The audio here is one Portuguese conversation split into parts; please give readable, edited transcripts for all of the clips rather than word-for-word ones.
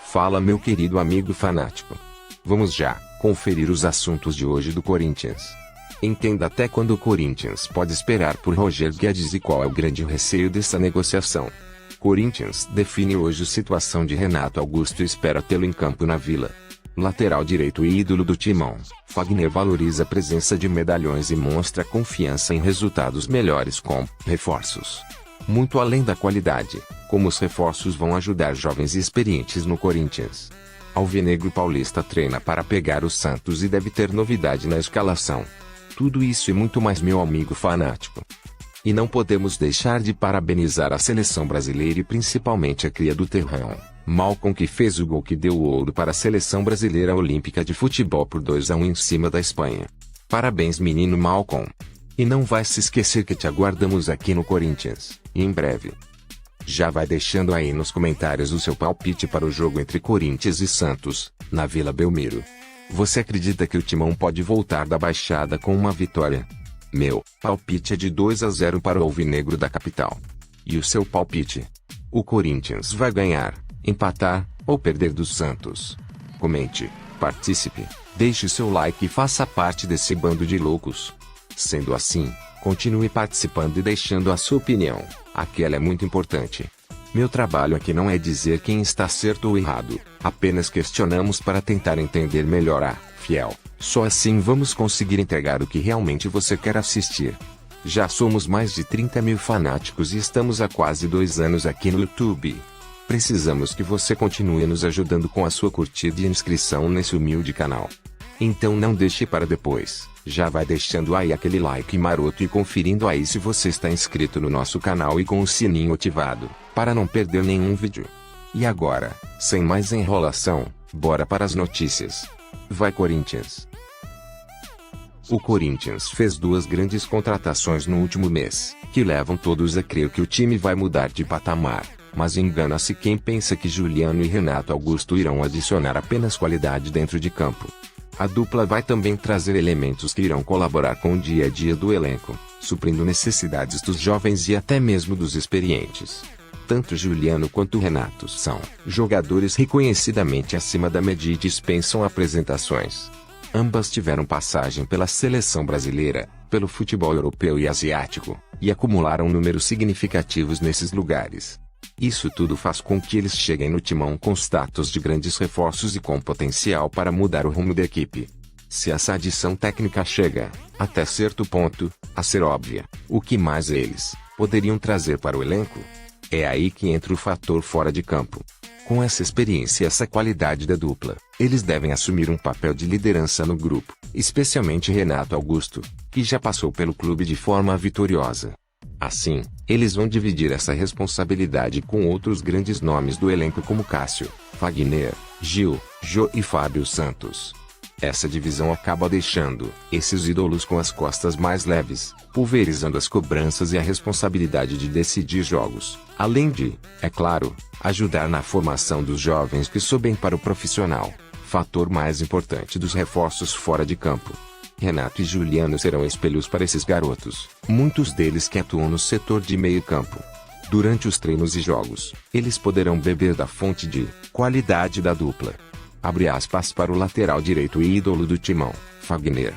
Fala, meu querido amigo fanático. Vamos já conferir os assuntos de hoje do Corinthians. Entenda até quando o Corinthians pode esperar por Roger Guedes e qual é o grande receio dessa negociação. Corinthians define hoje a situação de Renato Augusto e espera tê-lo em campo na Vila. Lateral direito e ídolo do timão, Fagner valoriza a presença de medalhões e mostra confiança em resultados melhores com reforços. Muito além da qualidade, como os reforços vão ajudar jovens e experientes no Corinthians. Alvinegro Paulista treina para pegar o Santos e deve ter novidade na escalação. Tudo isso e muito mais, meu amigo fanático. E não podemos deixar de parabenizar a seleção brasileira e principalmente a cria do terrão, Malcom, que fez o gol que deu o ouro para a seleção brasileira olímpica de futebol por 2-1 em cima da Espanha. Parabéns, menino Malcom. E não vai se esquecer que te aguardamos aqui no Corinthians, em breve. Já vai deixando aí nos comentários o seu palpite para o jogo entre Corinthians e Santos, na Vila Belmiro. Você acredita que o Timão pode voltar da Baixada com uma vitória? Meu palpite é de 2-0 para o Alvinegro da capital. E o seu palpite? O Corinthians vai ganhar, empatar ou perder do Santos? Comente, participe, deixe seu like e faça parte desse bando de loucos. Sendo assim, continue participando e deixando a sua opinião, aquela é muito importante. Meu trabalho aqui não é dizer quem está certo ou errado, apenas questionamos para tentar entender melhor a fiel. Só assim vamos conseguir entregar o que realmente você quer assistir. Já somos mais de 30 mil fanáticos e estamos há quase 2 anos aqui no YouTube. Precisamos que você continue nos ajudando com a sua curtida e inscrição nesse humilde canal. Então não deixe para depois, já vai deixando aí aquele like maroto e conferindo aí se você está inscrito no nosso canal e com o sininho ativado, para não perder nenhum vídeo. E agora, sem mais enrolação, bora para as notícias. Vai Corinthians! O Corinthians fez 2 grandes contratações no último mês, que levam todos a crer que o time vai mudar de patamar, mas engana-se quem pensa que Juliano e Renato Augusto irão adicionar apenas qualidade dentro de campo. A dupla vai também trazer elementos que irão colaborar com o dia a dia do elenco, suprindo necessidades dos jovens e até mesmo dos experientes. Tanto Juliano quanto Renato são jogadores reconhecidamente acima da média e dispensam apresentações. Ambas tiveram passagem pela seleção brasileira, pelo futebol europeu e asiático, e acumularam números significativos nesses lugares. Isso tudo faz com que eles cheguem no timão com status de grandes reforços e com potencial para mudar o rumo da equipe. Se essa adição técnica chega, até certo ponto, a ser óbvia, o que mais eles poderiam trazer para o elenco? É aí que entra o fator fora de campo. Com essa experiência e essa qualidade da dupla, eles devem assumir um papel de liderança no grupo, especialmente Renato Augusto, que já passou pelo clube de forma vitoriosa. Assim, eles vão dividir essa responsabilidade com outros grandes nomes do elenco como Cássio, Fagner, Gil, Jô e Fábio Santos. Essa divisão acaba deixando esses ídolos com as costas mais leves, pulverizando as cobranças e a responsabilidade de decidir jogos, além de, é claro, ajudar na formação dos jovens que sobem para o profissional, fator mais importante dos reforços fora de campo. Renato e Juliano serão espelhos para esses garotos, muitos deles que atuam no setor de meio campo. Durante os treinos e jogos, eles poderão beber da fonte de qualidade da dupla. Abre aspas para o lateral direito e ídolo do timão, Fagner.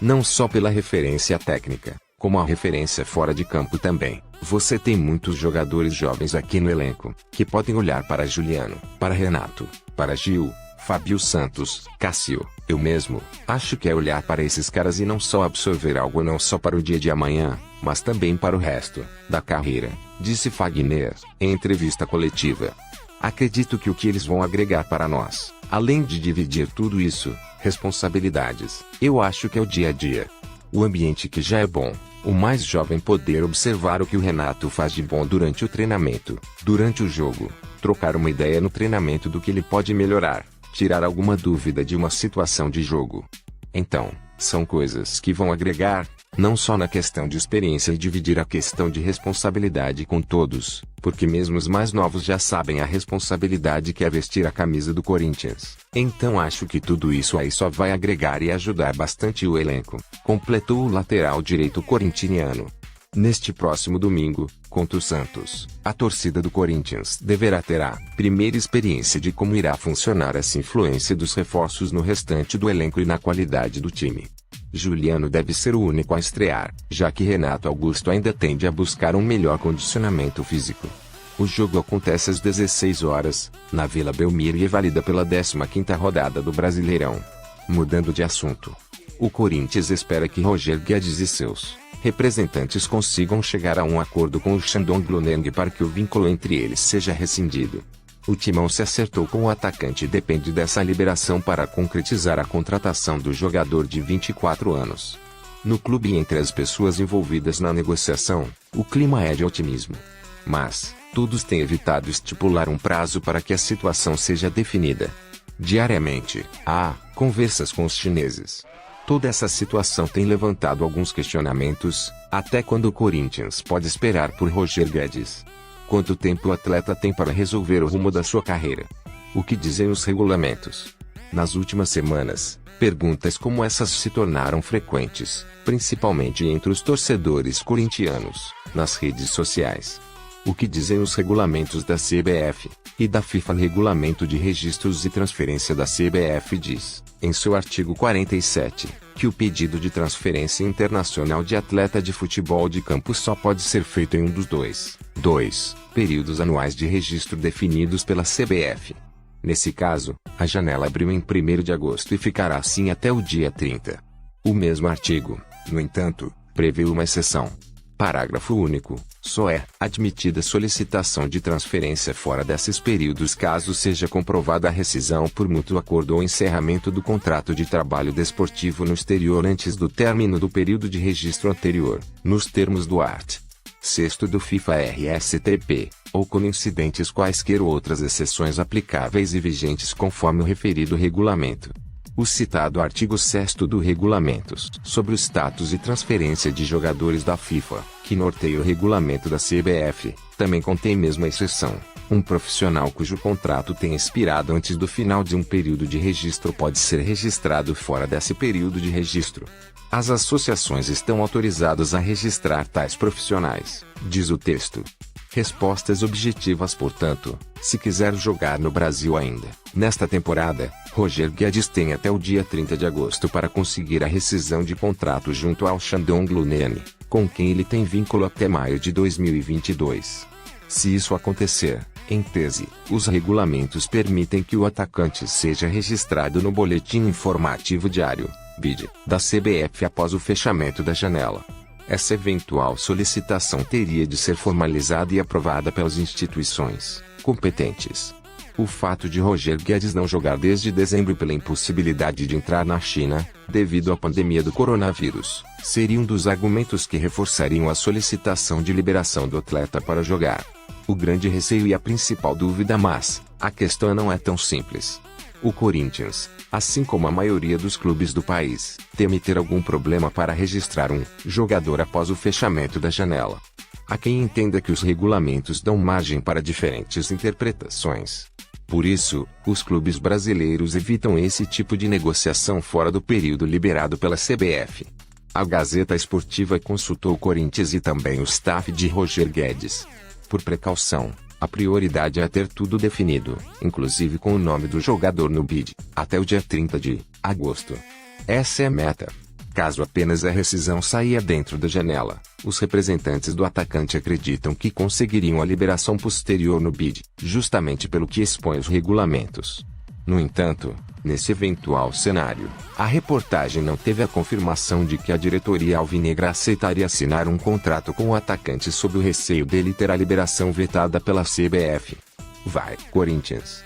Não só pela referência técnica, como a referência fora de campo também. Você tem muitos jogadores jovens aqui no elenco, que podem olhar para Juliano, para Renato, para Gil, Fábio Santos, Cássio. Eu mesmo acho que é olhar para esses caras e não só absorver algo não só para o dia de amanhã, mas também para o resto da carreira, disse Fagner, em entrevista coletiva. Acredito que o que eles vão agregar para nós, além de dividir tudo isso, responsabilidades, eu acho que é o dia a dia. O ambiente que já é bom, o mais jovem poder observar o que o Renato faz de bom durante o treinamento, durante o jogo, trocar uma ideia no treinamento do que ele pode melhorar, tirar alguma dúvida de uma situação de jogo. Então, são coisas que vão agregar, não só na questão de experiência e dividir a questão de responsabilidade com todos, porque mesmo os mais novos já sabem a responsabilidade que é vestir a camisa do Corinthians. Então acho que tudo isso aí só vai agregar e ajudar bastante o elenco, completou o lateral direito corintiano. Neste próximo domingo, contra o Santos, a torcida do Corinthians deverá ter a primeira experiência de como irá funcionar essa influência dos reforços no restante do elenco e na qualidade do time. Juliano deve ser o único a estrear, já que Renato Augusto ainda tende a buscar um melhor condicionamento físico. O jogo acontece às 16 horas, na Vila Belmiro e é válida pela 15ª rodada do Brasileirão. Mudando de assunto. O Corinthians espera que Roger Guedes e seus representantes consigam chegar a um acordo com o Shandong Luneng para que o vínculo entre eles seja rescindido. O timão se acertou com o atacante e depende dessa liberação para concretizar a contratação do jogador de 24 anos. No clube e entre as pessoas envolvidas na negociação, o clima é de otimismo. Mas, todos têm evitado estipular um prazo para que a situação seja definida. Diariamente, há conversas com os chineses. Toda essa situação tem levantado alguns questionamentos, até quando o Corinthians pode esperar por Roger Guedes? Quanto tempo o atleta tem para resolver o rumo da sua carreira? O que dizem os regulamentos? Nas últimas semanas, perguntas como essas se tornaram frequentes, principalmente entre os torcedores corintianos, nas redes sociais. O que dizem os regulamentos da CBF e da FIFA? O Regulamento de Registros e Transferência da CBF diz, em seu artigo 47, que o pedido de transferência internacional de atleta de futebol de campo só pode ser feito em um dos dois períodos anuais de registro definidos pela CBF. Nesse caso, a janela abriu em 1º de agosto e ficará assim até o dia 30. O mesmo artigo, no entanto, prevê uma exceção. Parágrafo único. Só é admitida solicitação de transferência fora desses períodos caso seja comprovada a rescisão por mútuo acordo ou encerramento do contrato de trabalho desportivo no exterior antes do término do período de registro anterior, nos termos do art. 6º do FIFA RSTP, ou com incidentes quaisquer outras exceções aplicáveis e vigentes conforme o referido regulamento. O citado artigo 6º do Regulamentos sobre o status e transferência de jogadores da FIFA, que norteia o regulamento da CBF, também contém mesma exceção. Um profissional cujo contrato tenha expirado antes do final de um período de registro pode ser registrado fora desse período de registro. As associações estão autorizadas a registrar tais profissionais, diz o texto. Respostas objetivas. Portanto, se quiser jogar no Brasil ainda, nesta temporada, Roger Guedes tem até o dia 30 de agosto para conseguir a rescisão de contrato junto ao Shandong Luneng, com quem ele tem vínculo até maio de 2022. Se isso acontecer, em tese, os regulamentos permitem que o atacante seja registrado no Boletim Informativo Diário, BID, da CBF após o fechamento da janela. Essa eventual solicitação teria de ser formalizada e aprovada pelas instituições competentes. O fato de Roger Guedes não jogar desde dezembro pela impossibilidade de entrar na China, devido à pandemia do coronavírus, seria um dos argumentos que reforçariam a solicitação de liberação do atleta para jogar. O grande receio e a principal dúvida, mas a questão não é tão simples. O Corinthians, assim como a maioria dos clubes do país, teme ter algum problema para registrar um jogador após o fechamento da janela. Há quem entenda que os regulamentos dão margem para diferentes interpretações. Por isso, os clubes brasileiros evitam esse tipo de negociação fora do período liberado pela CBF. A Gazeta Esportiva consultou o Corinthians e também o staff de Roger Guedes. Por precaução, a prioridade é ter tudo definido, inclusive com o nome do jogador no BID, até o dia 30 de agosto. Essa é a meta. Caso apenas a rescisão saia dentro da janela, os representantes do atacante acreditam que conseguiriam a liberação posterior no BID, justamente pelo que expõe os regulamentos. No entanto, nesse eventual cenário, a reportagem não teve a confirmação de que a diretoria alvinegra aceitaria assinar um contrato com o atacante sob o receio dele ter a liberação vetada pela CBF. Vai, Corinthians!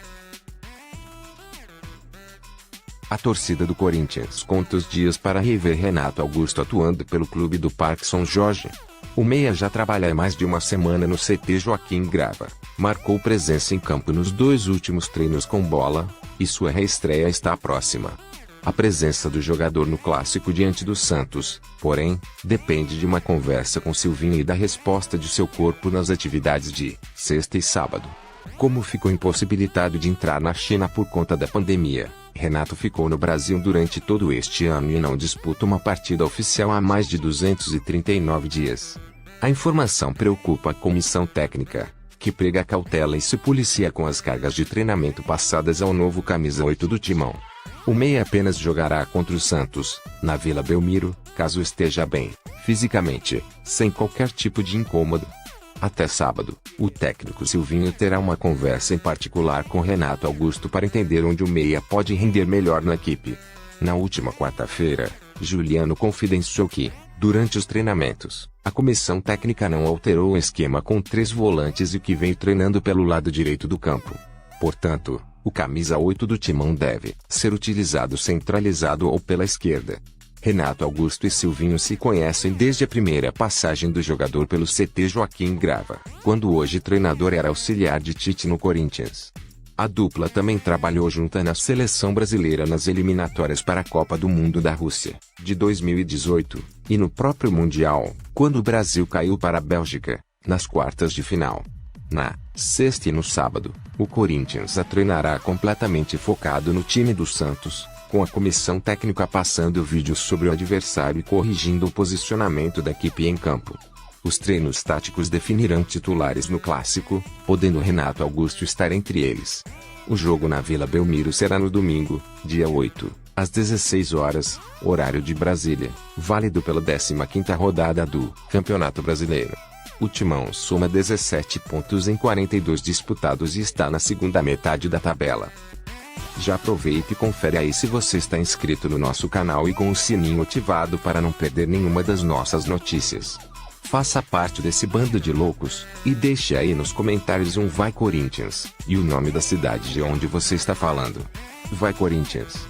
A torcida do Corinthians conta os dias para rever Renato Augusto atuando pelo clube do Parque São Jorge. O meia já trabalha há mais de uma semana no CT Joaquim Grava, marcou presença em campo nos 2 últimos treinos com bola, e sua reestreia está próxima. A presença do jogador no clássico diante do Santos, porém, depende de uma conversa com Silvinho e da resposta de seu corpo nas atividades de sexta e sábado. Como ficou impossibilitado de entrar na China por conta da pandemia, Renato ficou no Brasil durante todo este ano e não disputa uma partida oficial há mais de 239 dias. A informação preocupa a comissão técnica, que prega cautela e se policia com as cargas de treinamento passadas ao novo camisa 8 do Timão. O meia apenas jogará contra o Santos, na Vila Belmiro, caso esteja bem, fisicamente, sem qualquer tipo de incômodo. Até sábado, o técnico Silvinho terá uma conversa em particular com Renato Augusto para entender onde o meia pode render melhor na equipe. Na última quarta-feira, Juliano confidenciou que, durante os treinamentos, a comissão técnica não alterou o esquema com 3 volantes e que vem treinando pelo lado direito do campo. Portanto, o camisa 8 do Timão deve ser utilizado centralizado ou pela esquerda. Renato Augusto e Silvinho se conhecem desde a primeira passagem do jogador pelo CT Joaquim Grava, quando hoje treinador era auxiliar de Tite no Corinthians. A dupla também trabalhou junta na seleção brasileira nas eliminatórias para a Copa do Mundo da Rússia, de 2018, e no próprio Mundial, quando o Brasil caiu para a Bélgica, nas quartas de final. Na sexta e no sábado, o Corinthians a treinará completamente focado no time do Santos, com a comissão técnica passando vídeos sobre o adversário e corrigindo o posicionamento da equipe em campo. Os treinos táticos definirão titulares no clássico, podendo Renato Augusto estar entre eles. O jogo na Vila Belmiro será no domingo, dia 8, às 16 horas, horário de Brasília, válido pela 15ª rodada do Campeonato Brasileiro. O Timão soma 17 pontos em 42 disputados e está na segunda metade da tabela. Já aproveita e confere aí se você está inscrito no nosso canal e com o sininho ativado para não perder nenhuma das nossas notícias. Faça parte desse bando de loucos, e deixe aí nos comentários um Vai Corinthians, e o nome da cidade de onde você está falando. Vai Corinthians!